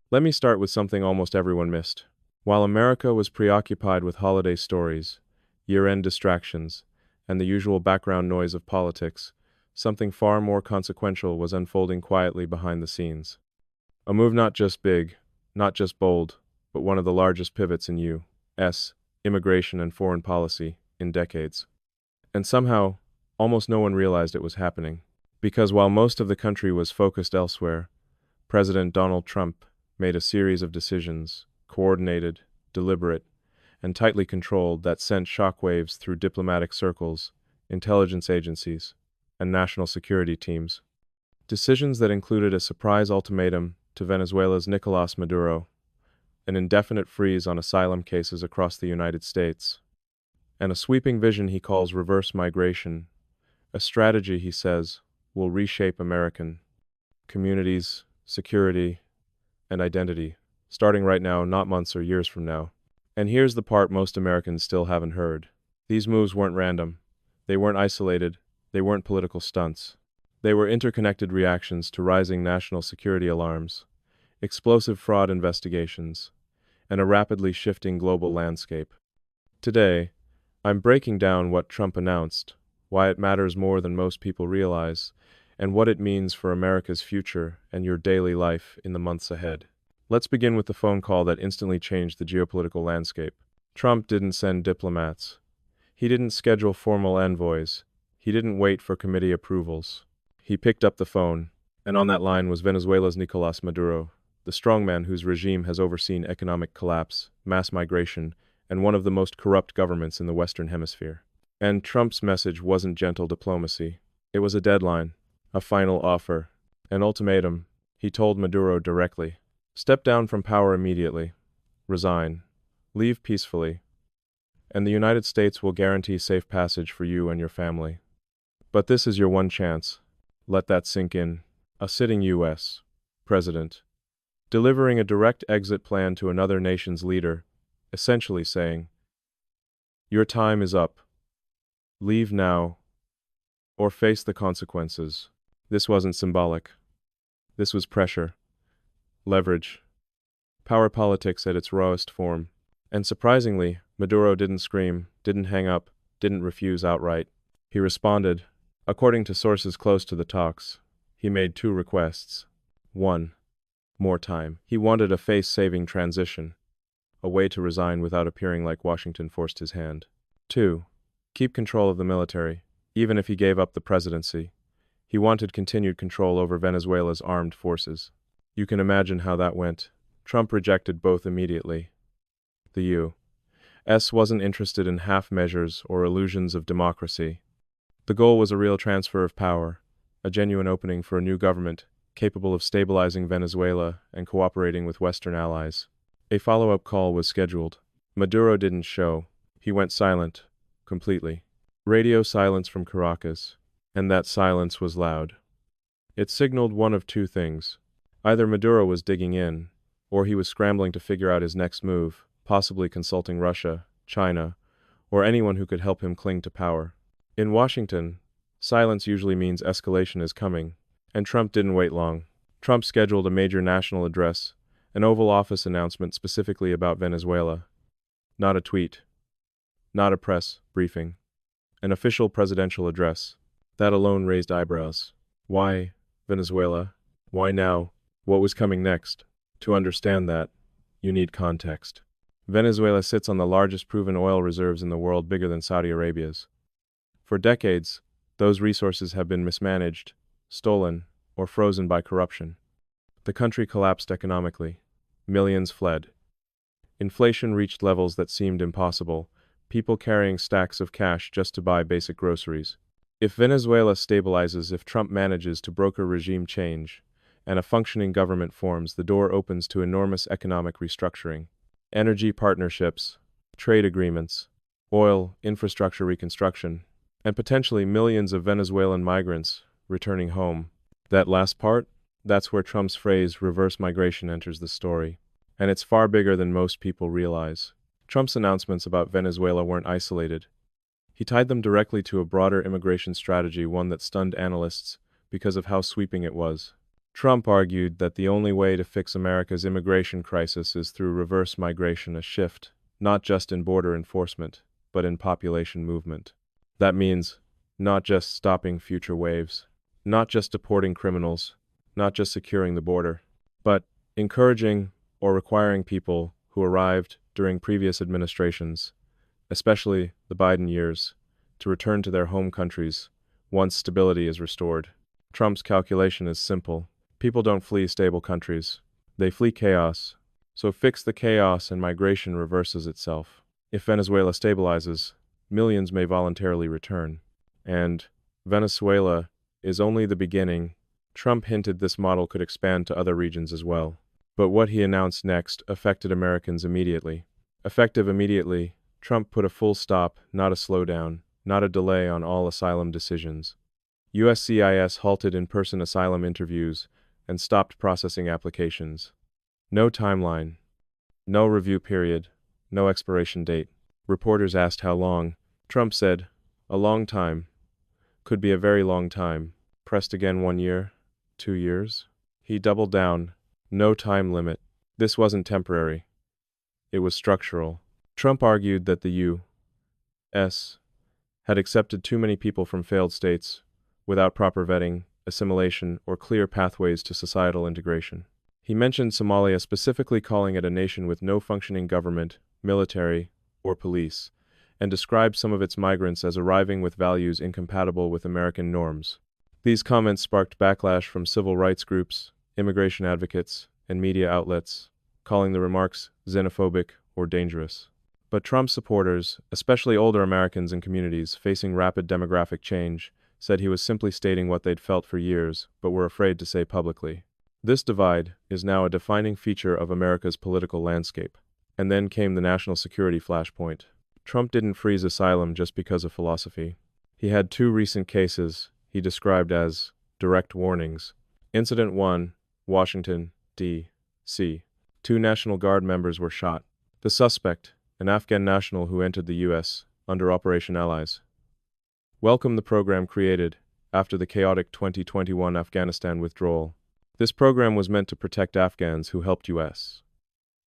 Let me start with something almost everyone missed. While America was preoccupied with holiday stories, year-end distractions, and the usual background noise of politics, something far more consequential was unfolding quietly behind the scenes. A move not just big, not just bold, but one of the largest pivots in U.S. immigration and foreign policy in decades. And somehow, almost no one realized it was happening. Because while most of the country was focused elsewhere, President Donald Trump made a series of decisions, coordinated, deliberate, and tightly controlled, that sent shockwaves through diplomatic circles, intelligence agencies, and national security teams. Decisions that included a surprise ultimatum to Venezuela's Nicolás Maduro, an indefinite freeze on asylum cases across the United States, and a sweeping vision he calls reverse migration, a strategy, he says, will reshape American communities, security, and identity, starting right now, not months or years from now. And here's the part most Americans still haven't heard. These moves weren't random. They weren't isolated. They weren't political stunts. They were interconnected reactions to rising national security alarms, explosive fraud investigations, and a rapidly shifting global landscape. Today, I'm breaking down what Trump announced, why it matters more than most people realize, and what it means for America's future and your daily life in the months ahead. Let's begin with the phone call that instantly changed the geopolitical landscape. Trump didn't send diplomats. He didn't schedule formal envoys. He didn't wait for committee approvals. He picked up the phone, and on that line was Venezuela's Nicolás Maduro, the strongman whose regime has overseen economic collapse, mass migration, and one of the most corrupt governments in the Western Hemisphere. And Trump's message wasn't gentle diplomacy. It was a deadline, a final offer, an ultimatum. He told Maduro directly, step down from power immediately, resign, leave peacefully, and the United States will guarantee safe passage for you and your family. But this is your one chance. Let that sink in. A sitting U.S. president, delivering a direct exit plan to another nation's leader, essentially saying, your time is up. Leave now, or face the consequences. This wasn't symbolic. This was pressure, leverage, power politics at its rawest form. And surprisingly, Maduro didn't scream, didn't hang up, didn't refuse outright. He responded. According to sources close to the talks, he made two requests. 1. More time. He wanted a face-saving transition, a way to resign without appearing like Washington forced his hand. 2. Keep control of the military, even if he gave up the presidency. He wanted continued control over Venezuela's armed forces. You can imagine how that went. Trump rejected both immediately. The U.S. wasn't interested in half measures or illusions of democracy. The goal was a real transfer of power, a genuine opening for a new government capable of stabilizing Venezuela and cooperating with Western allies. A follow-up call was scheduled. Maduro didn't show. He went silent, completely. Radio silence from Caracas, and that silence was loud. It signaled one of two things. Either Maduro was digging in, or he was scrambling to figure out his next move, possibly consulting Russia, China, or anyone who could help him cling to power. In Washington, silence usually means escalation is coming, and Trump didn't wait long. Trump scheduled a major national address, an Oval Office announcement specifically about Venezuela. Not a tweet. Not a press briefing. An official presidential address. That alone raised eyebrows. Why Venezuela? Why now? What was coming next? To understand that, you need context. Venezuela sits on the largest proven oil reserves in the world, bigger than Saudi Arabia's. For decades, those resources have been mismanaged, stolen, or frozen by corruption. The country collapsed economically. Millions fled. Inflation reached levels that seemed impossible, people carrying stacks of cash just to buy basic groceries. If Venezuela stabilizes, if Trump manages to broker regime change, and a functioning government forms, the door opens to enormous economic restructuring. Energy partnerships, trade agreements, oil, infrastructure reconstruction, and potentially millions of Venezuelan migrants returning home. That last part, that's where Trump's phrase reverse migration enters the story. And it's far bigger than most people realize. Trump's announcements about Venezuela weren't isolated. He tied them directly to a broader immigration strategy, one that stunned analysts because of how sweeping it was. Trump argued that the only way to fix America's immigration crisis is through reverse migration, a shift, not just in border enforcement, but in population movement. That means not just stopping future waves, not just deporting criminals, not just securing the border, but encouraging or requiring people who arrived during previous administrations, especially the Biden years, to return to their home countries once stability is restored. Trump's calculation is simple. People don't flee stable countries. They flee chaos. So fix the chaos and migration reverses itself. If Venezuela stabilizes, millions may voluntarily return. And Venezuela is only the beginning. Trump hinted this model could expand to other regions as well. But what he announced next affected Americans immediately. Effective immediately, Trump put a full stop, not a slowdown, not a delay on all asylum decisions. USCIS halted in-person asylum interviews and stopped processing applications. No timeline, no review period, no expiration date. Reporters asked how long. Trump said, "A long time. Could be a very long time." Pressed again 1 year, 2 years. He doubled down. No time limit. This wasn't temporary. It was structural. Trump argued that the U.S. had accepted too many people from failed states without proper vetting, assimilation, or clear pathways to societal integration. He mentioned Somalia, specifically calling it a nation with no functioning government, military, or police, and described some of its migrants as arriving with values incompatible with American norms. These comments sparked backlash from civil rights groups, immigration advocates, and media outlets, calling the remarks xenophobic or dangerous. But Trump supporters, especially older Americans and communities facing rapid demographic change, said he was simply stating what they'd felt for years, but were afraid to say publicly. This divide is now a defining feature of America's political landscape. And then came the national security flashpoint. Trump didn't freeze asylum just because of philosophy. He had 2 recent cases he described as direct warnings. Incident 1, Washington, D.C. 2 National Guard members were shot. The suspect, an Afghan national who entered the U.S. under Operation Allies. Welcome the program created after the chaotic 2021 Afghanistan withdrawal. This program was meant to protect Afghans who helped U.S.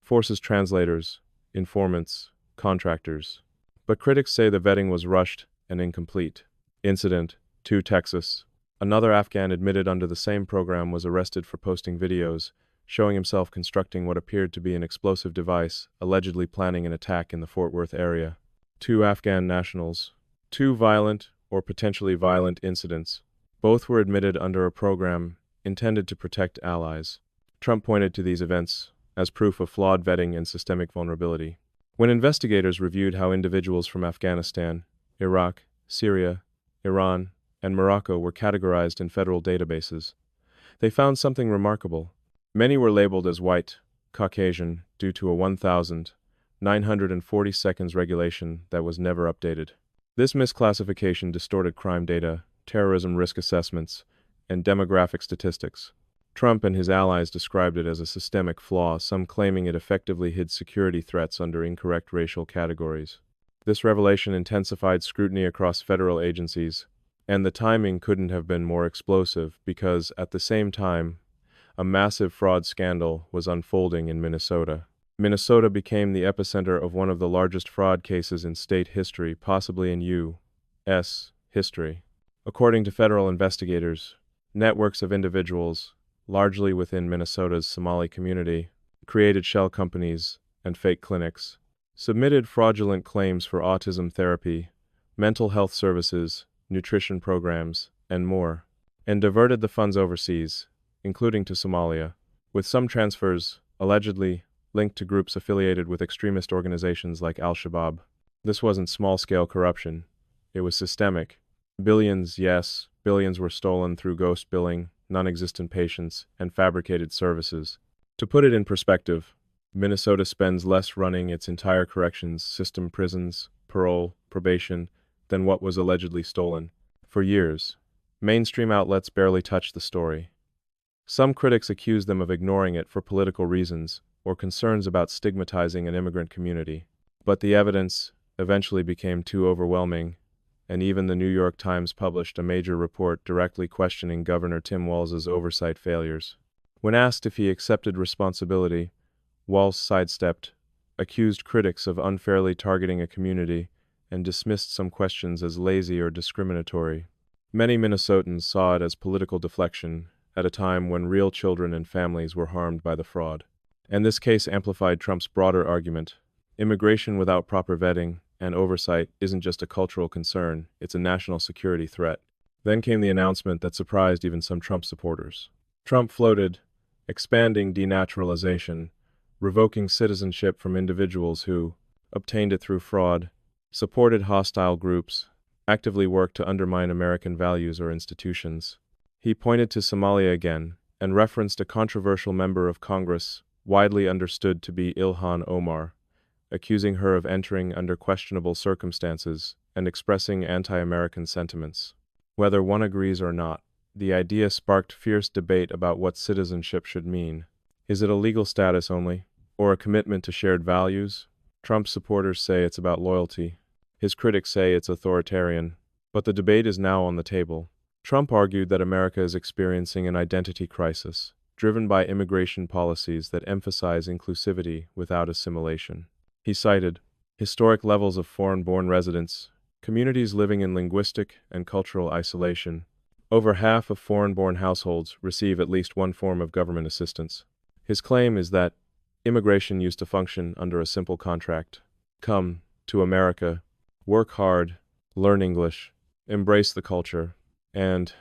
forces translators, informants, contractors. But critics say the vetting was rushed and incomplete. Incident 2 Texas. Another Afghan admitted under the same program was arrested for posting videos showing himself constructing what appeared to be an explosive device, allegedly planning an attack in the Fort Worth area. 2 Afghan nationals. 2 violent or potentially violent incidents. Both were admitted under a program intended to protect allies. Trump pointed to these events as proof of flawed vetting and systemic vulnerability. When investigators reviewed how individuals from Afghanistan, Iraq, Syria, Iran, and Morocco were categorized in federal databases, they found something remarkable. Many were labeled as white, Caucasian, due to a 1,940 seconds regulation that was never updated. This misclassification distorted crime data, terrorism risk assessments, and demographic statistics. Trump and his allies described it as a systemic flaw, some claiming it effectively hid security threats under incorrect racial categories. This revelation intensified scrutiny across federal agencies, and the timing couldn't have been more explosive because, at the same time, a massive fraud scandal was unfolding in Minnesota. Minnesota became the epicenter of one of the largest fraud cases in state history, possibly in U.S. history. According to federal investigators, networks of individuals, largely within Minnesota's Somali community, created shell companies and fake clinics, submitted fraudulent claims for autism therapy, mental health services, nutrition programs, and more, and diverted the funds overseas, including to Somalia, with some transfers, allegedly, linked to groups affiliated with extremist organizations like Al-Shabaab. This wasn't small-scale corruption. It was systemic. Billions, yes, billions were stolen through ghost billing, non-existent patients, and fabricated services. To put it in perspective, Minnesota spends less running its entire corrections system, prisons, parole, probation, than what was allegedly stolen. For years, mainstream outlets barely touched the story. Some critics accused them of ignoring it for political reasons or concerns about stigmatizing an immigrant community. But the evidence eventually became too overwhelming, and even the New York Times published a major report directly questioning Governor Tim Walz's oversight failures. When asked if he accepted responsibility, Walz sidestepped, accused critics of unfairly targeting a community, and dismissed some questions as lazy or discriminatory. Many Minnesotans saw it as political deflection at a time when real children and families were harmed by the fraud. And this case amplified Trump's broader argument. Immigration without proper vetting and oversight isn't just a cultural concern, it's a national security threat. Then came the announcement that surprised even some Trump supporters. Trump floated, expanding denaturalization, revoking citizenship from individuals who obtained it through fraud, supported hostile groups, actively worked to undermine American values or institutions. He pointed to Somalia again and referenced a controversial member of Congress widely understood to be Ilhan Omar, accusing her of entering under questionable circumstances and expressing anti-American sentiments. Whether one agrees or not, the idea sparked fierce debate about what citizenship should mean. Is it a legal status only, or a commitment to shared values? Trump's supporters say it's about loyalty. His critics say it's authoritarian. But the debate is now on the table. Trump argued that America is experiencing an identity crisis, driven by immigration policies that emphasize inclusivity without assimilation. He cited historic levels of foreign-born residents, communities living in linguistic and cultural isolation. Over half of foreign-born households receive at least one form of government assistance. His claim is that immigration used to function under a simple contract. Come to America, work hard, learn English, embrace the culture, and,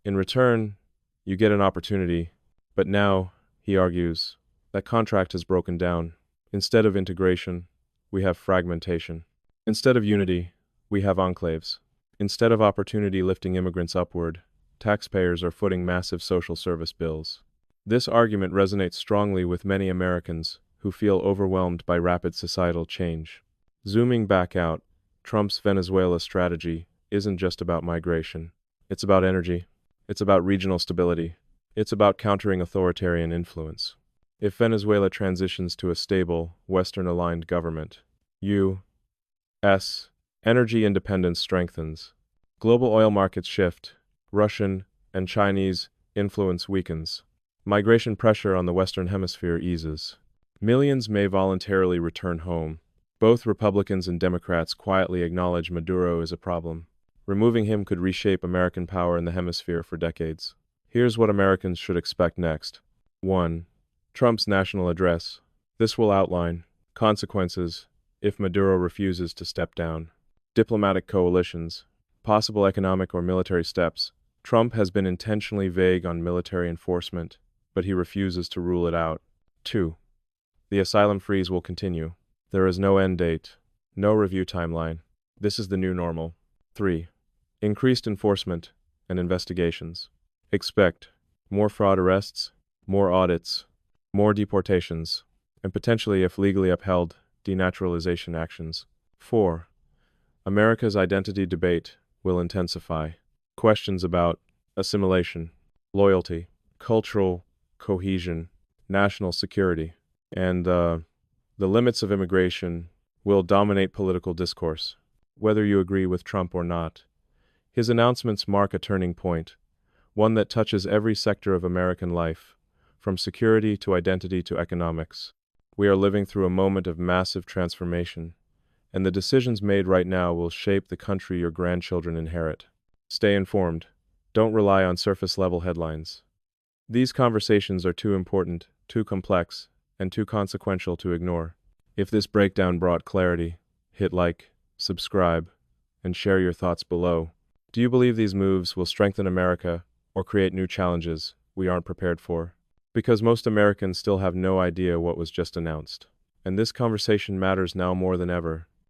in return, you get an opportunity. But now, he argues, that contract has broken down. Instead of integration, we have fragmentation. Instead of unity, we have enclaves. Instead of opportunity lifting immigrants upward, taxpayers are footing massive social service bills. This argument resonates strongly with many Americans who feel overwhelmed by rapid societal change. Zooming back out, Trump's Venezuela strategy isn't just about migration. It's about energy. It's about regional stability. It's about countering authoritarian influence. If Venezuela transitions to a stable, Western-aligned government, U.S. energy independence strengthens. Global oil markets shift. Russian and Chinese influence weakens. Migration pressure on the Western Hemisphere eases. Millions may voluntarily return home. Both Republicans and Democrats quietly acknowledge Maduro is a problem. Removing him could reshape American power in the hemisphere for decades. Here's what Americans should expect next. 1. Trump's national address. This will outline consequences if Maduro refuses to step down. Diplomatic coalitions. Possible economic or military steps. Trump has been intentionally vague on military enforcement, but he refuses to rule it out. 2. The asylum freeze will continue. There is no end date, no review timeline. This is the new normal. 3. Increased enforcement and investigations. Expect more fraud arrests, more audits, more deportations, and potentially, if legally upheld, denaturalization actions. 4. America's identity debate will intensify. Questions about assimilation, loyalty, cultural cohesion, national security, and the limits of immigration will dominate political discourse. Whether you agree with Trump or not, his announcements mark a turning point, one that touches every sector of American life, from security to identity to economics. We are living through a moment of massive transformation, and the decisions made right now will shape the country your grandchildren inherit. Stay informed. Don't rely on surface-level headlines. These conversations are too important, too complex, and too consequential to ignore. If this breakdown brought clarity, hit like, subscribe, and share your thoughts below. Do you believe these moves will strengthen America or create new challenges we aren't prepared for? Because most Americans still have no idea what was just announced. And this conversation matters now more than ever.